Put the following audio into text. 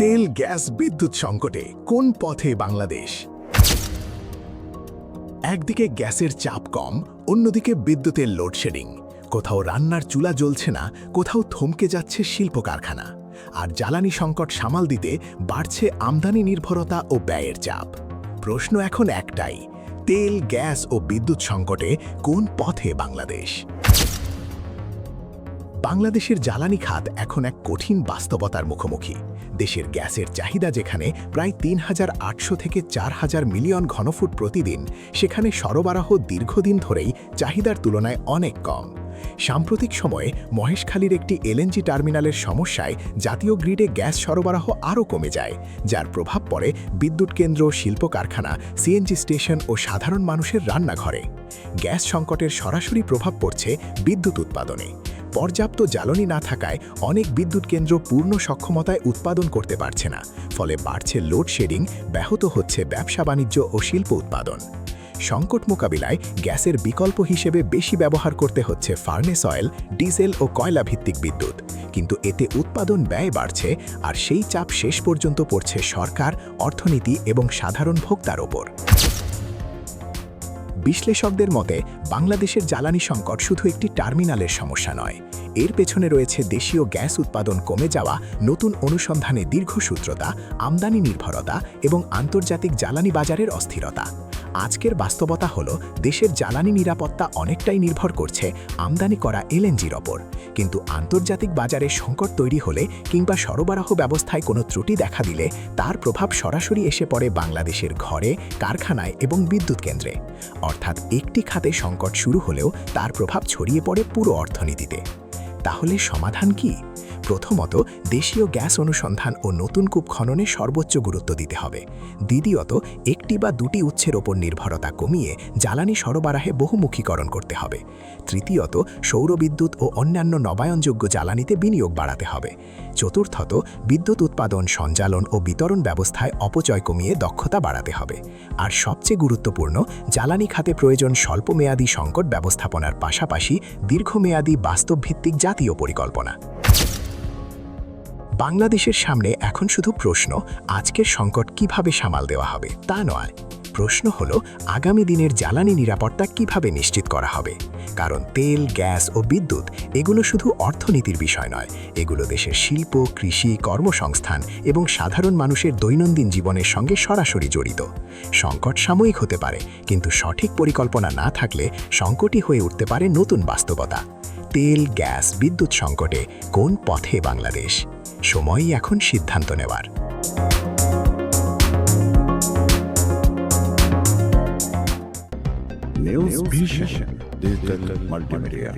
তেল গ্যাস বিদ্যুৎ সংকটে কোন পথে বাংলাদেশ? একদিকে গ্যাসের চাপ কম, অন্যদিকে বিদ্যুতের লোডশেডিং। কোথাও রান্নার চুলা জ্বলছে না, কোথাও থমকে যাচ্ছে শিল্প কারখানা। আর জ্বালানি সংকট সামাল দিতে বাড়ছে আমদানি নির্ভরতা ও ব্যয়ের চাপ। প্রশ্ন এখন একটাই, তেল গ্যাস ও বিদ্যুৎ সংকটে কোন পথে বাংলাদেশ? বাংলাদেশের জ্বালানি খাত এখন এক কঠিন বাস্তবতার মুখোমুখি। দেশের গ্যাসের চাহিদা যেখানে প্রায় ৩,৮০০ থেকে ৪,০০০ মিলিয়ন ঘনফুট প্রতিদিন, সেখানে সরবরাহ দীর্ঘদিন ধরেই চাহিদার তুলনায় অনেক কম। সাম্প্রতিক সময়ে মহেশখালীর একটি এলএনজি টার্মিনালের সমস্যায় জাতীয় গ্রিডে গ্যাস সরবরাহ আরও কমে যায়, যার প্রভাব পড়ে বিদ্যুৎ কেন্দ্র, শিল্প কারখানা, সিএনজি স্টেশন ও সাধারণ মানুষের রান্নাঘরে। গ্যাস সংকটের সরাসরি প্রভাব পড়ছে বিদ্যুৎ উৎপাদনে। পর্যাপ্ত জ্বালানি না থাকায় অনেক বিদ্যুৎ কেন্দ্র পূর্ণ সক্ষমতায় উৎপাদন করতে পারছে না, ফলে বাড়ছে লোডশেডিং, ব্যাহত হচ্ছে ব্যবসা বাণিজ্য ও শিল্প উৎপাদন। সংকট মোকাবিলায় গ্যাসের বিকল্প হিসেবে বেশি ব্যবহার করতে হচ্ছে ফার্নেস অয়েল, ডিজেল ও কয়লা ভিত্তিক বিদ্যুৎ, কিন্তু এতে উৎপাদন ব্যয় বাড়ছে, আর সেই চাপ শেষ পর্যন্ত পড়ছে সরকার, অর্থনীতি এবং সাধারণ ভোক্তার ওপর। বিশ্লেষকদের মতে বাংলাদেশের জ্বালানি সংকট শুধু একটি টার্মিনালের সমস্যা নয়, এর পেছনে রয়েছে দেশীয় গ্যাস উৎপাদন কমে যাওয়া, নতুন অনুসন্ধানে দীর্ঘসূত্রতা, আমদানি নির্ভরতা এবং আন্তর্জাতিক জ্বালানি বাজারের অস্থিরতা। আজকের বাস্তবতা হলো, দেশের জ্বালানি নিরাপত্তা অনেকটাই নির্ভর করছে আমদানি করা এলএনজির ওপর, কিন্তু আন্তর্জাতিক বাজারে সংকট তৈরি হলে কিংবা সরবরাহ ব্যবস্থায় কোনো ত্রুটি দেখা দিলে তার প্রভাব সরাসরি এসে পড়ে বাংলাদেশের ঘরে, কারখানায় এবং বিদ্যুৎ কেন্দ্রে। অর্থাৎ একটি খাতে সংকট শুরু হলেও তার প্রভাব ছড়িয়ে পড়ে পুরো অর্থনীতিতে। তাহলে সমাধান কি? প্রথমত, দেশীয় গ্যাস অনুসন্ধান ও নতুন কূপ খননে সর্বোচ্চ গুরুত্ব দিতে হবে। দ্বিতীয়ত, একটি বা দুটি উৎসের ওপর নির্ভরতা কমিয়ে জ্বালানি সরবরাহে বহুমুখীকরণ করতে হবে। তৃতীয়ত, সৌরবিদ্যুৎ ও অন্যান্য নবায়নযোগ্য জ্বালানিতে বিনিয়োগ বাড়াতে হবে। চতুর্থত, বিদ্যুৎ উৎপাদন, সঞ্চালন ও বিতরণ ব্যবস্থায় অপচয় কমিয়ে দক্ষতা বাড়াতে হবে। আর সবচেয়ে গুরুত্বপূর্ণ, জ্বালানি খাতে প্রয়োজন স্বল্পমেয়াদী সংকট ব্যবস্থাপনার পাশাপাশি দীর্ঘমেয়াদী বাস্তবভিত্তিক জাতীয় পরিকল্পনা। বাংলাদেশের সামনে এখন শুধু প্রশ্ন, আজকের সংকট কিভাবে সামাল দেওয়া হবে তা নয়। প্রশ্ন হলো, আগামী দিনের জ্বালানি নিরাপত্তা কিভাবে নিশ্চিত করা হবে। কারণ তেল, গ্যাস ও বিদ্যুৎ এগুলো শুধু অর্থনীতির বিষয় নয়, এগুলো দেশের শিল্প, কৃষি, কর্মসংস্থান এবং সাধারণ মানুষের দৈনন্দিন জীবনের সঙ্গে সরাসরি জড়িত। সংকট সাময়িক হতে পারে, কিন্তু সঠিক পরিকল্পনা না থাকলে সংকটই হয়ে উঠতে পারে নতুন বাস্তবতা। তেল, গ্যাস, বিদ্যুৎ সংকটে কোন পথে বাংলাদেশ? সময়ই এখন সিদ্ধান্ত নেওয়ার। News Vision Digital Multimedia.